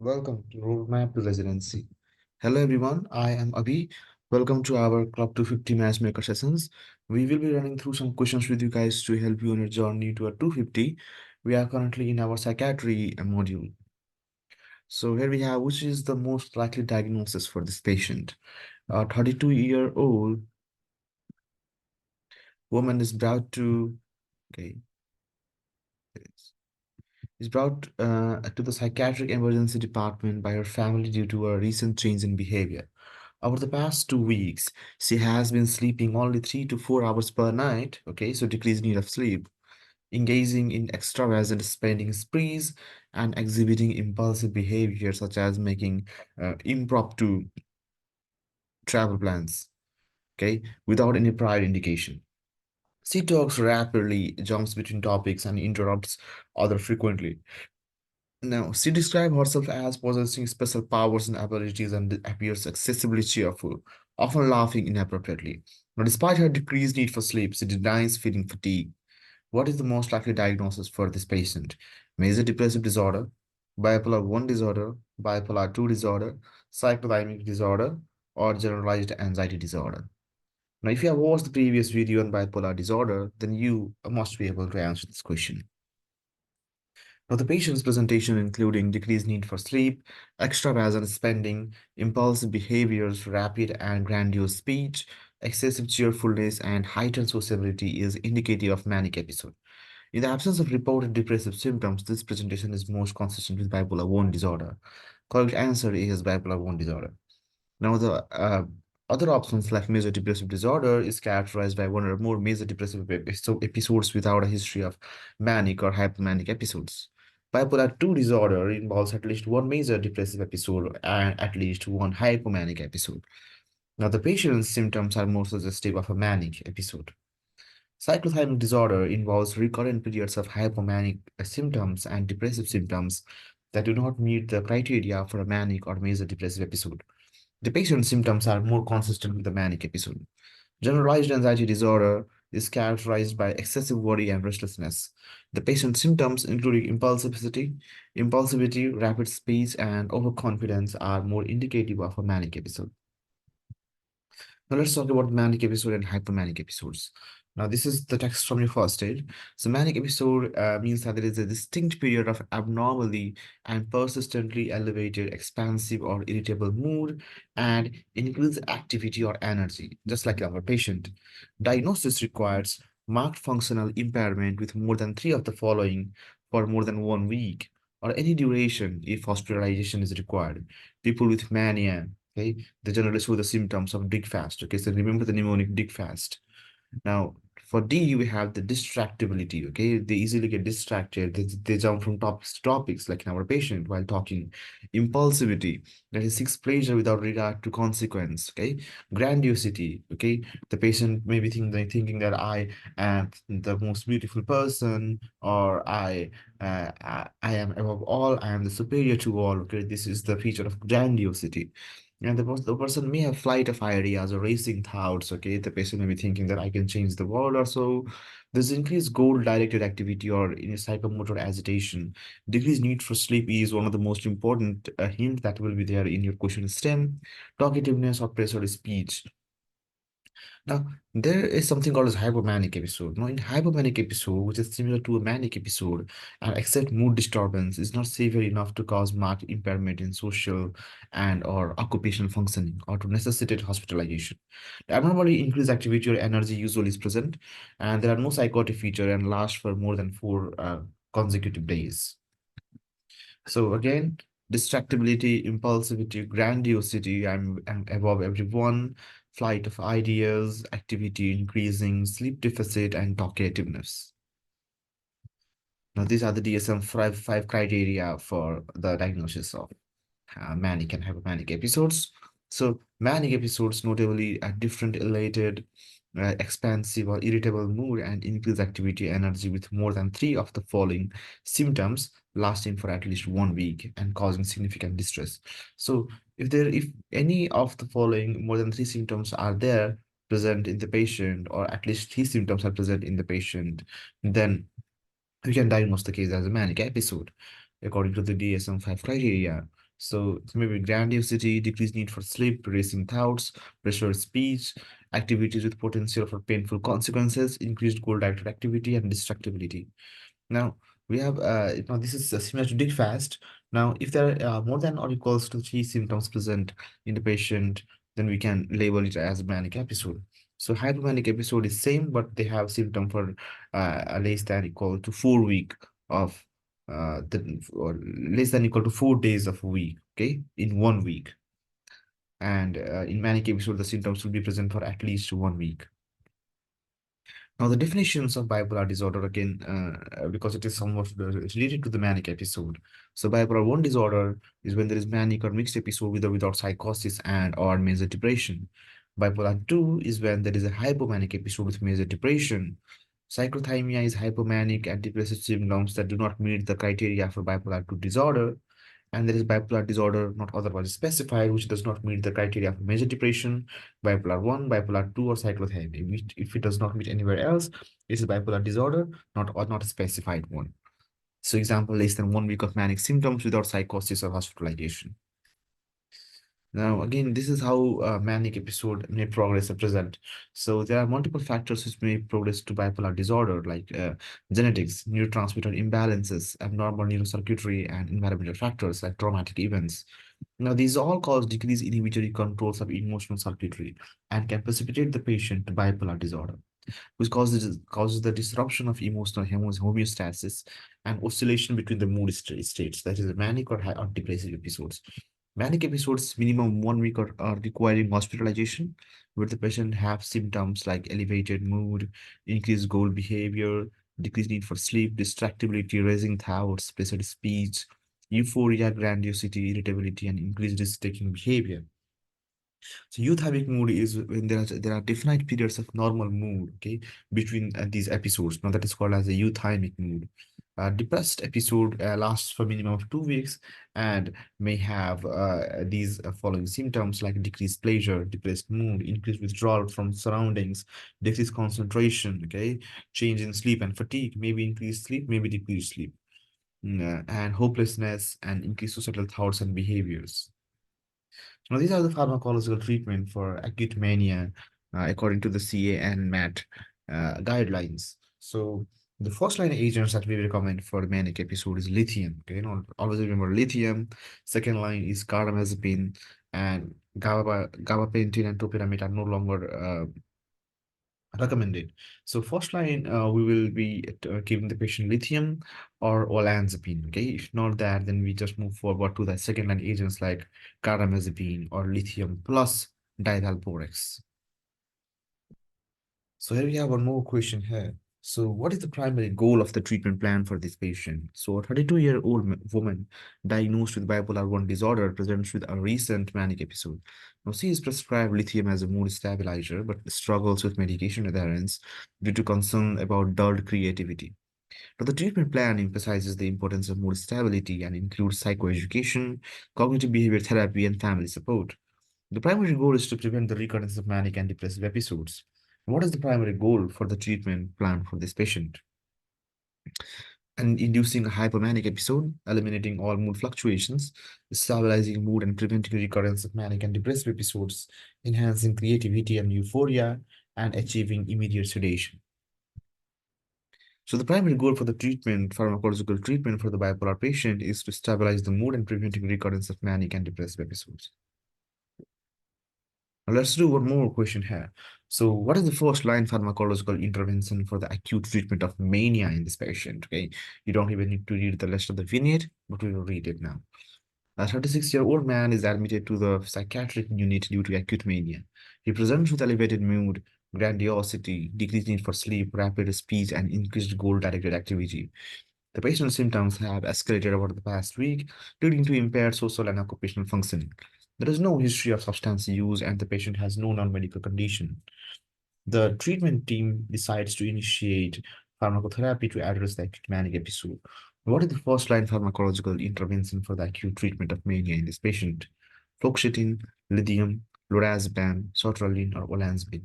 Welcome to Roadmap to Residency. Hello everyone, I am Abhi. Welcome to our Club 250 Matchmaker sessions. We will be running through some questions with you guys to help you on your journey to a 250. We are currently in our psychiatry module. So here we have, which is the most likely diagnosis for this patient? A 32-year-old woman is brought to, okay, is brought to the psychiatric emergency department by her family due to a recent change in behavior. Over the past 2 weeks, she has been sleeping only 3 to 4 hours per night, okay, so decreased need of sleep, engaging in extravagant spending sprees, and exhibiting impulsive behavior such as making impromptu travel plans, okay, without any prior indication. She talks rapidly, jumps between topics, and interrupts others frequently. Now, she describes herself as possessing special powers and abilities and appears excessively cheerful, often laughing inappropriately. Now, despite her decreased need for sleep, she denies feeling fatigue. What is the most likely diagnosis for this patient? Major depressive disorder, bipolar 1 disorder, bipolar 2 disorder, psychothymic disorder, or generalized anxiety disorder. Now, if you have watched the previous video on bipolar disorder, then you must be able to answer this question. Now, the patient's presentation including decreased need for sleep, extravagant spending, impulsive behaviors, rapid and grandiose speech, excessive cheerfulness, and heightened sociability is indicative of manic episode. In the absence of reported depressive symptoms, this presentation is most consistent with bipolar 1 disorder. Correct answer is bipolar 1 disorder. Now, the other options like major depressive disorder is characterized by one or more major depressive episodes without a history of manic or hypomanic episodes. Bipolar 2 disorder involves at least one major depressive episode and at least one hypomanic episode. Now, the patient's symptoms are more suggestive of a manic episode. Cyclothymic disorder involves recurrent periods of hypomanic symptoms and depressive symptoms that do not meet the criteria for a manic or major depressive episode. The patient's symptoms are more consistent with the manic episode. Generalized anxiety disorder is characterized by excessive worry and restlessness. The patient's symptoms, including impulsivity, rapid speech, and overconfidence, are more indicative of a manic episode. Now let's talk about manic episode and hypomanic episodes. Now this is the text from your first aid. So manic episode means that there is a distinct period of abnormally and persistently elevated, expansive or irritable mood and increased activity or energy, just like our patient. Diagnosis requires marked functional impairment with more than three of the following for more than 1 week or any duration if hospitalization is required. People with mania, okay, they generally show the symptoms of dig fast. Okay, so remember the mnemonic dig fast. Now, for D, we have the distractibility. Okay, they easily get distracted. They jump from topics to topics, like in our patient while talking. Impulsivity, that is seeks pleasure without regard to consequence. Okay, grandiosity. Okay, the patient may be thinking that I am the most beautiful person, or I am above all. I am the superior to all. Okay, this is the feature of grandiosity. And the person may have flight of ideas or racing thoughts. Okay, the person may be thinking that I can change the world or so. This increased goal-directed activity or in a psychomotor agitation. Decreased need for sleep is one of the most important hint that will be there in your question stem. Talkativeness or pressured speech. Now, there is something called as hypomanic episode. Now, in hypomanic episode, which is similar to a manic episode, and except mood disturbance is not severe enough to cause marked impairment in social and or occupational functioning or to necessitate hospitalization. The abnormally increased activity or energy usually is present, and there are no psychotic feature and last for more than 4 consecutive days. So again, distractibility, impulsivity, grandiosity, I'm above everyone, flight of ideas, activity increasing, sleep deficit, and talkativeness. Now, these are the DSM-5 criteria for the diagnosis of manic and hypomanic episodes. So manic episodes notably are different elated, expansive or irritable mood and increased activity energy with more than three of the following symptoms lasting for at least 1 week and causing significant distress. So if any of the following more than three symptoms are there present in the patient, or at least three symptoms are present in the patient, then we can diagnose the case as a manic episode according to the DSM-5 criteria. So maybe grandiosity, decreased need for sleep, racing thoughts, pressured speech, activities with potential for painful consequences, increased goal-directed activity, and distractibility. Now we have this is similar to dig fast. Now, if there are more than or equals to three symptoms present in the patient, then we can label it as manic episode. So hypomanic episode is same, but they have symptom for less than equal to 4 week of or less than equal to 4 days of a week. Okay, in 1 week, and in manic episode, the symptoms will be present for at least 1 week. Now, the definitions of bipolar disorder again, because it is somewhat related to the manic episode. So, bipolar 1 disorder is when there is manic or mixed episode with or without psychosis and or major depression. Bipolar 2 is when there is a hypomanic episode with major depression. Cyclothymia is hypomanic and depressive symptoms that do not meet the criteria for bipolar 2 disorder. And there is bipolar disorder not otherwise specified, which does not meet the criteria for major depression, bipolar 1, bipolar 2, or cyclotherapy. If it does not meet anywhere else, it is bipolar disorder, not a specified one. So example, less than 1 week of manic symptoms without psychosis or hospitalization. Now, again, this is how manic episode may progress or present. So there are multiple factors which may progress to bipolar disorder, like genetics, neurotransmitter imbalances, abnormal neurocircuitry, and environmental factors like traumatic events. Now, these all cause decreased inhibitory controls of emotional circuitry and can precipitate the patient to bipolar disorder, which causes the disruption of emotional homeostasis and oscillation between the mood states, that is, manic or depressive episodes. Manic episodes, minimum 1 week, are requiring hospitalization, where the patient have symptoms like elevated mood, increased goal behavior, decreased need for sleep, distractibility, raising thoughts, pressured speech, euphoria, grandiosity, irritability, and increased risk-taking behavior. So euthymic mood is when there are definite periods of normal mood, okay, between these episodes. Now that is called as a euthymic mood. Depressed episode lasts for minimum of 2 weeks and may have these following symptoms like decreased pleasure, depressed mood, increased withdrawal from surroundings, decreased concentration, okay, change in sleep and fatigue, maybe increased sleep, maybe decreased sleep, and hopelessness and increased suicidal thoughts and behaviors. Now, these are the pharmacological treatment for acute mania, according to the CA and MAT guidelines. So, the first line agents that we recommend for manic episode is lithium. Okay, always remember lithium. Second line is carbamazepine, and gabapentin and topiramate are no longer recommended. So first line, we will be giving the patient lithium or olanzapine. Okay, if not that, then we just move forward to the second line agents like carbamazepine or lithium plus divalproex. So here we have one more question here. So what is the primary goal of the treatment plan for this patient? So a 32-year-old woman diagnosed with bipolar 1 disorder presents with a recent manic episode. Now she is prescribed lithium as a mood stabilizer, but struggles with medication adherence due to concern about dulled creativity. Now the treatment plan emphasizes the importance of mood stability and includes psychoeducation, cognitive behavior therapy, and family support. The primary goal is to prevent the recurrence of manic and depressive episodes. What is the primary goal for the treatment plan for this patient? And inducing a hypomanic episode, eliminating all mood fluctuations, stabilizing mood and preventing recurrence of manic and depressive episodes, enhancing creativity and euphoria, and achieving immediate sedation. So the primary goal for the treatment, pharmacological treatment for the bipolar patient is to stabilize the mood and preventing recurrence of manic and depressive episodes. Now let's do one more question here. So, what is the first line pharmacological intervention for the acute treatment of mania in this patient? Okay, you don't even need to read the rest of the vignette, but we will read it now. A 36-year-old man is admitted to the psychiatric unit due to acute mania. He presents with elevated mood, grandiosity, decreased need for sleep, rapid speech, and increased goal-directed activity. The patient's symptoms have escalated over the past week, leading to impaired social and occupational functioning. There is no history of substance use, and the patient has no non-medical condition. The treatment team decides to initiate pharmacotherapy to address the acute manic episode. What is the first-line pharmacological intervention for the acute treatment of mania in this patient? Fluoxetine, lithium, lorazepam, sertraline, or olanzapine.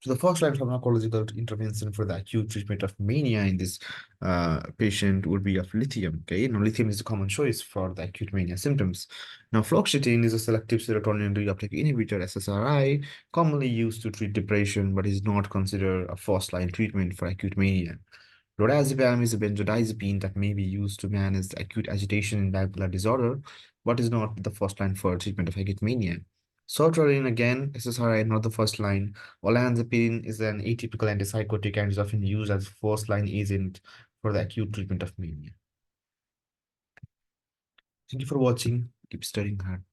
So the first line pharmacological intervention for the acute treatment of mania in this patient would be of lithium. Okay, now lithium is the common choice for the acute mania symptoms. Now fluoxetine is a selective serotonin reuptake inhibitor (SSRI), commonly used to treat depression, but is not considered a first-line treatment for acute mania. Lorazepam is a benzodiazepine that may be used to manage acute agitation in bipolar disorder, but is not the first line for treatment of acute mania. Sertraline, again, SSRI, not the first line. Olanzapine is an atypical antipsychotic and is often used as first line agent for the acute treatment of mania. Thank you for watching. Keep studying hard.